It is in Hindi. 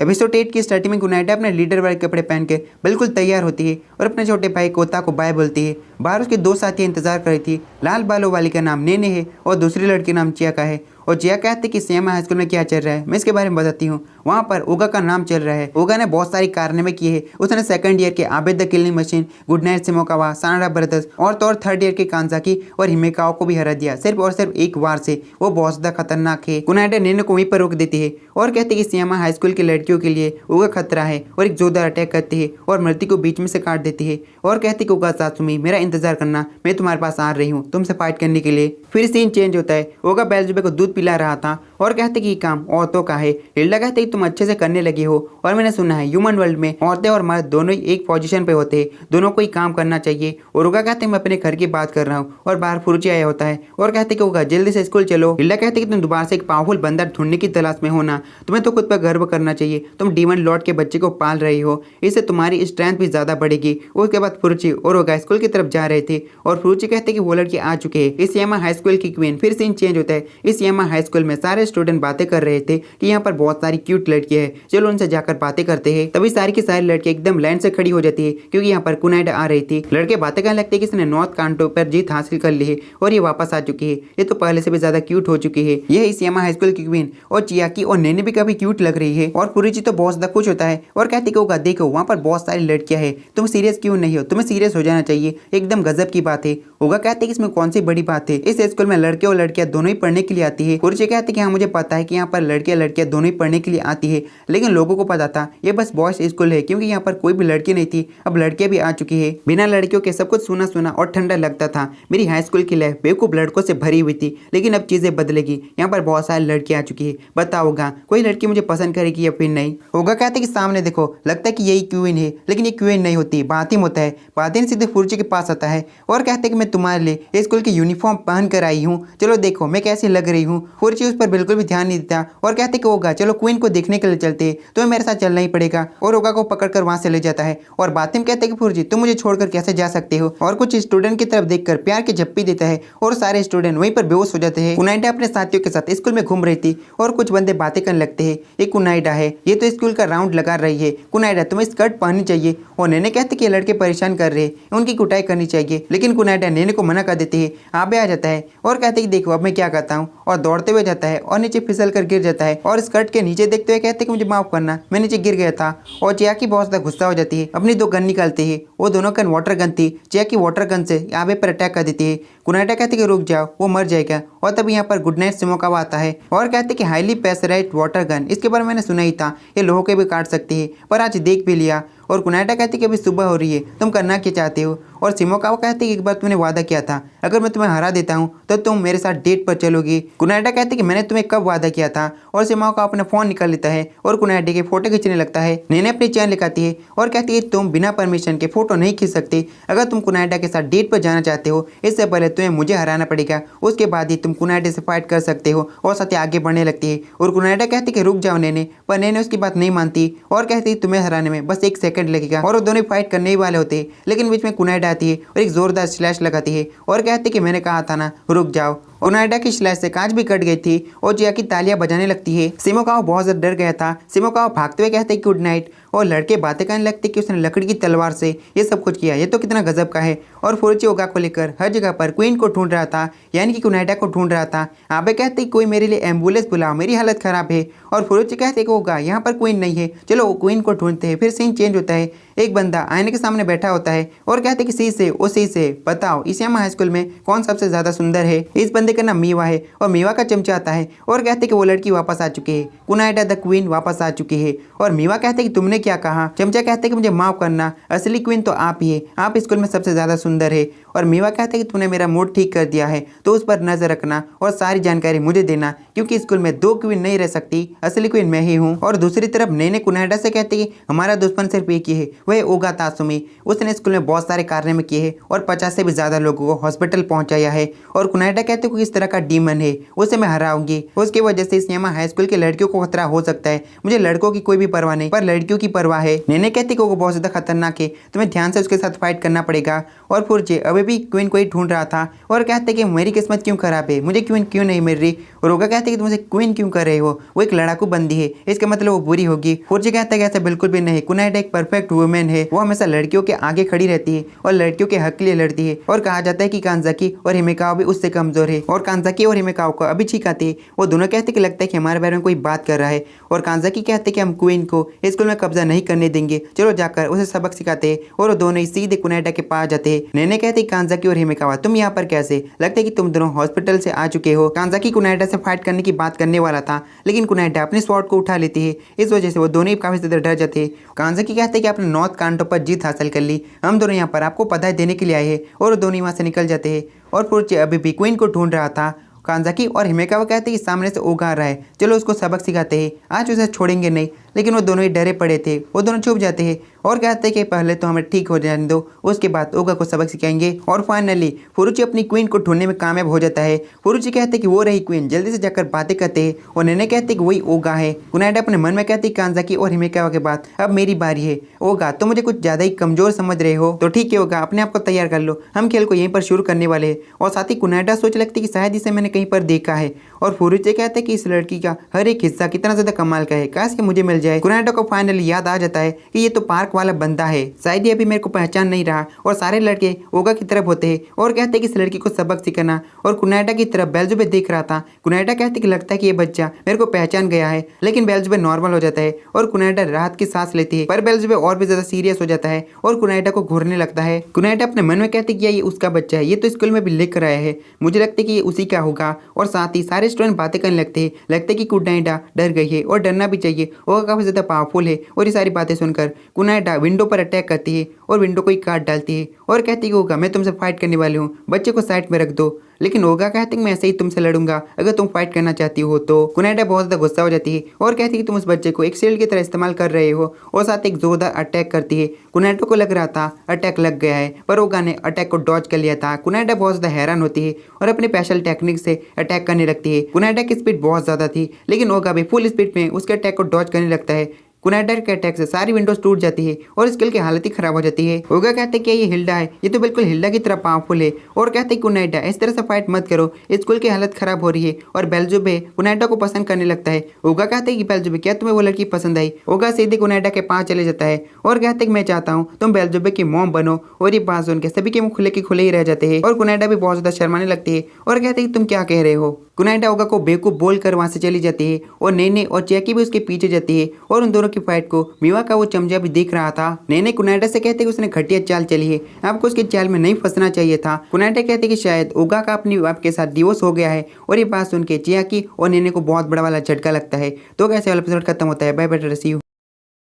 एपिसोड 8 की स्टार्टिंग में कुनाइटा अपने लीडर वाले कपड़े पहन के बिल्कुल तैयार होती है और अपने छोटे भाई कोता को बाय बोलती है। बाहर उसके दो साथी इंतजार कर रही थी। लाल बालों वाली का नाम नेने है और दूसरी लड़की का नाम चिया का है। और जिया कहते कि सियामा हाई स्कूल में क्या चल रहा है, मैं इसके बारे में बताती हूँ। वहाँ पर ओगा का नाम चल रहा है। ओगा ने बहुत सारी कारनामे किए हैं। उसने सेकंड ईयर के Abed the killing machine, good night Shimokawa, Sanada brothers और तो और थर्ड ईयर के कांजाकी और हिमेकाओ को भी हरा दिया, सिर्फ और सिर्फ एक वार से। वो बहुत ज्यादा खतरनाक है। कुनाइटा नेने को वहीं पर रोक देती है और कहते कि सियामा हाई स्कूल की लड़कियों के लिए ओगा खतरा है और एक जोरदार अटैक करती है और मृत्यु को बीच में से काट देती है और कहती कि ओगा सात्सुमी, मेरा इंतजार करना, मैं तुम्हारे पास आ रही हूँ तुमसे फाइट करने के लिए। फिर सीन चेंज होता है। ओगा बेल्जुबे को दूध पिला रहा था और कहते कि ये काम औरतों का है। हिल्डा कहते कि तुम अच्छे से करने लगी हो और मैंने सुना है ह्यूमन वर्ल्ड में औरतें और मर्द दोनों ही एक पोजीशन पे होते हैं, दोनों को ही काम करना चाहिए। और ओगा कहते मैं अपने घर की बात कर रहा हूँ और बाहर फुरुची आया होता है और कहते कि ओगा जल्दी से स्कूल चलो। हिल्डा कहते कि तुम दोबारा से एक पावरफुल बंदर ढूंढने की तलाश में होना, तुम्हें तो खुद पर गर्व करना चाहिए। तुम डीमन लॉर्ड के बच्चे को पाल रही हो, इससे तुम्हारी स्ट्रेंथ भी ज्यादा बढ़ेगी। उसके बाद फुरुची और ओगा स्कूल की तरफ जा रहे थे और फुरुची कहते कि वो लड़की आ चुके हैं, इस यामा हाई स्कूल की क्वीन। फिर सीन चेंज होता है। इस यामा हाई स्कूल में सारे स्टूडेंट बातें कर रहे थे कि यहाँ पर बहुत सारी क्यूट लड़कियां हैं, चलो उनसे जाकर बातें करते हैं। तभी सारी की सारी लड़कियां एकदम लाइन से खड़ी हो जाती है क्योंकि यहाँ पर कुनाइटा आ रही थी। लड़के बातें करने लगते हैं कि इसने नॉर्थ कांटो पर जीत हासिल कर ली है और ये वापस आ चुकी है, ये तो पहले से भी ज्यादा क्यूट हो चुकी है। ये इस यामा हाई स्कूल की क्वीन। और चियाकी और नेने भी काफी क्यूट लग रही है और पुरीची तो बहुत ज्यादा खुश होता है और कहती कि होगा देखो वहाँ पर बहुत सारी लड़कियां हैं, तुम सीरियस क्यों नहीं हो, तुम्हें सीरियस हो जाना चाहिए, एकदम गजब की बात है। होगा कहते कि इसमें कौन सी बड़ी बात है, इस स्कूल में लड़के और लड़कियां दोनों ही पढ़ने के लिए आती है। पुरीची कहते कि हाँ मुझे पता है कि यहाँ पर लड़कियां दोनों ही पढ़ने के लिए आती है, लेकिन लोगों को पता था ये बस बॉयज स्कूल है क्योंकि यहाँ पर कोई भी लड़की नहीं थी, अब लड़कियां भी आ चुकी है। बिना लड़कियों के सब कुछ सुना सुना और ठंडा लगता था। मेरी हाई स्कूल की लाइफ बेवकूफ लड़कों से भरी हुई थी, लेकिन अब चीजें बदलेगी, यहाँ पर बहुत सारी लड़कियां आ चुकी है। बताओगा कोई लड़की मुझे पसंद करेगी या फिर नहीं। होगा कहते कि सामने देखो, लगता है कि यही क्वीन है, लेकिन ये क्वीन नहीं होती, बातिम होता है। बातिम सीधे फुरुची के पास आता है और कहते कि मैं तुम्हारे लिए स्कूल की यूनिफॉर्म पहन कर आई हूँ, चलो देखो मैं कैसी लग रही हूँ। फुरुची उस पर बिल्कुल भी ध्यान नहीं देता और कहते कि होगा चलो क्वीन को देखने के लिए चलते हैं, तुम्हें मेरे साथ चलना ही पड़ेगा। और होगा को पकड़कर वहां से ले जाता है और बातिम कहते कि फुरुची तुम मुझे छोड़कर कैसे जा सकते हो। और कुछ स्टूडेंट की तरफ देखकर प्यार की झप्पी देता है और सारे स्टूडेंट वहीं पर बेहोश हो जाते हैं। कुनाइटा अपने साथियों के साथ स्कूल में घूम रही थी और कुछ बंदे बातें करने लगते हैं। ये कुनाइटा है, ये तो स्कूल का राउंड लगा रही है, कुनाइटा तुम्हें स्कर्ट पहननी चाहिए। और नेने कहते कि लड़के परेशान कर रहे हैं, उनकी कुटाई करनी चाहिए, लेकिन कुनाइटा नेने को मना कर देती है। आबे आ जाता है और कहते कि देखो अब मैं क्या करता हूँ, और दौड़ते हुए जाता है और नीचे फिसल कर गिर जाता है और स्कर्ट के नीचे देखते हुए कहते कि मुझे माफ करना, मैं नीचे गिर गया था। और चियाकी बहुत ज्यादा गुस्सा हो जाती है, अपनी दो गन निकालती है। वो दोनों गन वाटर गन थी। चियाकी वाटर गन से आबे पर अटैक कर देती है। कुनाइटा कहते कि रुक जाओ, वो मर जाएगा। और तभी यहाँ पर गुड नाइट सिमोकावा आता है और कहते कि हाईली प्रेशराइज्ड वाटर गन, इसके बारे में मैंने सुना ही था, ये लोगों के भी काट सकती है, पर आज देख भी लिया। और कुनाइटा कहती कि अभी सुबह हो रही है, तुम करना क्या चाहते हो। और सिमोकावा कहती कि एक बार तुमने वादा किया था, अगर मैं तुम्हें हरा देता हूँ तो तुम मेरे साथ डेट पर चलोगी। कुनाइटा कहती कि मैंने तुम्हें कब वादा किया था। और सिमोकावा अपना फोन निकाल लेता है और कुनाइटा के फोटो खींचने लगता है। नेने अपनी चैन लिखाती है और कहती है तुम बिना परमिशन के फोटो नहीं खींच सकते, अगर तुम कुनाइटा के साथ डेट पर जाना चाहते हो इससे पहले तुम्हें मुझे हराना पड़ेगा, उसके बाद ही तुम कुनाइटा से फाइट कर सकते हो। और साथ ही आगे बढ़ने लगती है और कुनाइटा कहती कि रुक जाओ नेने, पर नेने उसकी बात नहीं मानती और कहती तुम्हें हराने में बस 1 सेकंड लगेगा। और वो दोनों फाइट करने ही वाले होते हैं, लेकिन बीच में कुनाइटा आती है और एक जोरदार स्लैश लगाती है और कहती कि मैंने कहा था ना रुक जाओ। कुनाइटा की स्लैश से कांच भी कट गई थी और जिया की तालियां बजाने लगती है। सिमोकावा बहुत ज्यादा डर गया था। सिमोकावा भागते हुए कहते गुड नाइट और लड़के बातें करने लगते कि उसने लकड़ी की तलवार से ये सब कुछ किया, ये तो कितना गजब का है। और फुरुची ओगा को लेकर हर जगह पर क्वीन को ढूंढ रहा था, यानी कि कुनाइटा को ढूंढ रहा था। आबे कहते कोई मेरे लिए एम्बुलेंस बुलाओ, मेरी हालत खराब है। और फुरुची कहते कि होगा यहाँ पर क्वीन नहीं है, चलो क्वीन को ढूंढते हैं। फिर सीन चेंज होता है, एक बंदा आईने के सामने बैठा होता है और कहते कि सी से बताओ इस यामा हाई स्कूल में कौन सबसे ज्यादा सुंदर है। इस बंदे का नाम मीवा है और मीवा का चमचा आता है और कहते कि वो लड़की वापस आ चुकी है, कुनाइटा द क्वीन वापस आ चुकी है। और मीवा कहते कि तुमने क्या कहा। चमचा कहते कि मुझे माफ करना, असली क्वीन तो आप ही है, आप स्कूल में सबसे ज्यादा सुंदर है। और मीवा कहते कि तुमने मेरा मूड ठीक कर दिया है, तो उस पर नजर रखना और सारी जानकारी मुझे देना, क्योंकि स्कूल में 2 क्वीन नहीं रह सकती, असली क्वीन मैं ही हूँ। और दूसरी तरफ नेने कुनाइटा से कहते कि हमारा दुश्मन सिर्फ एक ही है, वह ओगा तासुमी, उसने स्कूल में बहुत सारे कारनामे किए हैं और 50 से भी ज्यादा लोगों को हॉस्पिटल पहुंचाया है। और कुनाइटा कहते कि इस तरह का डीमन है, उसे मैं हराऊंगी, उसकी वजह से इस यामा हाई स्कूल के लड़कियों को खतरा हो सकता है। मुझे लड़कों की कोई भी परवाह नहीं, पर लड़कियों की परवाह है। नेने कहती कि वो बहुत ज्यादा खतरनाक है, तुम्हें ध्यान से उसके साथ फाइट करना पड़ेगा। और फुरुची अभी भी क्वीन को ही ढूंढ रहा था और कहते कि मेरी किस्मत क्यों खराब है, मुझे क्वीन क्यों नहीं मिल रही। और ओगा कहते कि तुम उसे क्वीन क्यों कर रहे हो, वो एक लड़ाकू बंदी है, इसका मतलब वो बुरी होगी। फुरुची कहता है कि ऐसा बिल्कुल भी नहीं, कुनाइडा एक परफेक्ट वुमेन है, वो हमेशा लड़कियों के आगे खड़ी रहती है और लड़कियों के हक के लिए लड़ती है। और कहा जाता है कि कांजाकी और हिमेकावा भी उससे कमजोर है। और कांजाकी और हिमेकावा को अभी ठीक आती है, वो दोनों कहते कि लगता है कि हमारे बारे में कोई बात कर रहा है। और कांजाकी कहते कि हम क्वीन को स्कूल में कब्जा नहीं करने देंगे, चलो जाकर उसे सबक सिखाते हैं। और वो दोनों ही सीधे कुनाइडा के पास जाते हैं। नेने कहते कांजाकी और हिमेकावा तुम यहाँ पर कैसे, लगता है कि तुम दोनों हॉस्पिटल से आ चुके हो। कांजाकी कुनाइडा से फाइट करने की बात करने वाला था, लेकिन कुनाइडा अपने स्वॉर्ड को उठा लेती है, इस वजह से वो दोनों ही काफी ज्यादा डर जाते हैं। कांजाकी कहते हैं कि आपने नॉर्थ कांटो पर जीत हासिल कर ली, हम दोनों यहाँ पर आपको बधाई देने के लिए आए हैं। और वो दोनों वहाँ से निकल जाते हैं। और फुरुची अभी भी क्वीन को ढूंढ रहा था। कांजाकी और हिमेकावा कहते हैं कि सामने से ओगा आ रहा है, चलो उसको सबक सिखाते हैं, आज उसे छोड़ेंगे नहीं। लेकिन वो दोनों ही डरे पड़े थे, वो दोनों चुप जाते हैं और कहते हैं कि पहले तो हमें ठीक हो जाने दो, उसके बाद ओगा को सबक सिखाएंगे। और फाइनली फुरुची अपनी क्वीन को ढूंढने में कामयाब हो जाता है। फुरुची कहते हैं कि वो रही क्वीन, जल्दी से जाकर बातें करते हैं। और नेने कहते हैं कि वही ओगा है। कुनाइडा अपने मन में कहती है कांजाकी और हिमेकावा के बाद अब मेरी बारी है। ओगा तुम मुझे कुछ ज्यादा ही कमजोर समझ रहे हो, तो ठीक है ओगा, अपने आप को तैयार कर लो, हम खेल को यहीं पर शुरू करने वाले हैं। और साथ ही कुनाइडा सोच लगती है कि शायद इसे मैंने कहीं पर देखा है। और फुरुची कहते हैं कि इस लड़की का हर एक हिस्सा कितना ज्यादा कमाल का है, काश कि मुझे मिल जाए। कुनाइडा को फाइनली याद आ जाता है कि ये तो पार्क वाला बंदा है, शायद ये अभी मेरे को पहचान नहीं रहा। और सारे लड़के ओगा की तरफ होते हैं और कहते हैं कि इस लड़की को सबक सिखाना। और कुनाइडा की तरफ बेल्जुबे देख रहा था। कुनाइडा कहते कि लगता है कि ये बच्चा मेरे को पहचान गया है, लेकिन बेल्जुबे नॉर्मल हो जाता है और कुनाइडा राहत की सांस लेती है। पर बेल्जुबे और भी ज्यादा सीरियस हो जाता है और कुनाइडा को घूरने लगता है। कुनाइडा अपने मन में कहते कि ये उसका बच्चा है, ये तो स्कूल में भी लेकर आया है, मुझे लगता है कि ये उसी का होगा। और साथ ही सारे स्टूडेंट बातें करने लगते हैं, लगता है कि कुनाइडा डर गई है और डरना भी चाहिए, ओगा काफी ज्यादा पावरफुल है। और ये सारी बातें सुनकर कुनाइडा विंडो पर अटैक करती है और विंडो को ही काट डालती है और कहती है ओगा मैं तुमसे फाइट करने वाली हूँ, बच्चे को साइड में रख दो। लेकिन ओगा कहते हैं मैं ऐसे ही तुमसे लड़ूंगा अगर तुम फाइट करना चाहती हो तो। कुनाइडा बहुत ज्यादा गुस्सा हो जाती है और कहती है कि तुम उस बच्चे को एक शील्ड की तरह इस्तेमाल कर रहे हो। और साथ एक जोरदार अटैक करती है। कुनाइडा को लग रहा था अटैक लग गया है, पर ओगा ने अटैक को डॉज कर लिया था। कुनाइडा बहुत ज्यादा हैरान होती है और अपने स्पेशल टेक्निक से अटैक करने लगती है। कुनाइडा की स्पीड बहुत ज्यादा थी, लेकिन ओगा भी फुल स्पीड में उसके अटैक को डॉज करने लगता है। कुनाइडा के अटैक से सारी विंडोज टूट जाती है और स्किल की हालत ही खराब हो जाती है। ओगा कहते हैं कि ये हिल्डा है, ये तो बिल्कुल हिल्डा की तरह पावरफुल है। और कहते हैं कुनाइडा इस तरह से फाइट मत करो, स्कूल की हालत खराब हो रही है। और बेल्जुबे कुनाइडा को पसंद करने लगता है। ओगा कहते हैं कि बेल्जुबे क्या तुम्हें वो लड़की पसंद आई। ओगा सीधे कुनाइडा के पास चले जाता है और कहते हैं कि मैं चाहता हूँ तुम बेल्जुबे की मॉम बनो। और ये बात सुन के सभी के मुंह खुले ही रह जाते हैं और कुनाइडा भी बहुत ज्यादा शर्माने लगती है और कहते हैं कि तुम क्या कह रहे हो। कुनाइडा ओगा को बेवकूफ बोलकर वहां से चली जाती है और नेने और चैकी भी उसके पीछे जाती है। और उन दोनों की फाइट को मीवा का वो चमचा भी देख रहा था। नेने कुनाइडा से कहते कि उसने घटिया चाल चली है, आपको उसकी चाल में नहीं फंसना चाहिए था। कुनाइडा कहते कि शायद ओगा का अपनी वाइफ के साथ डिवोर्स हो गया है। और ये बात सुन के चियाकी और नेने को बहुत बड़ा वाला झटका लगता है। तो कैसे वाला एपिसोड खत्म होता है। Bye bye, see you.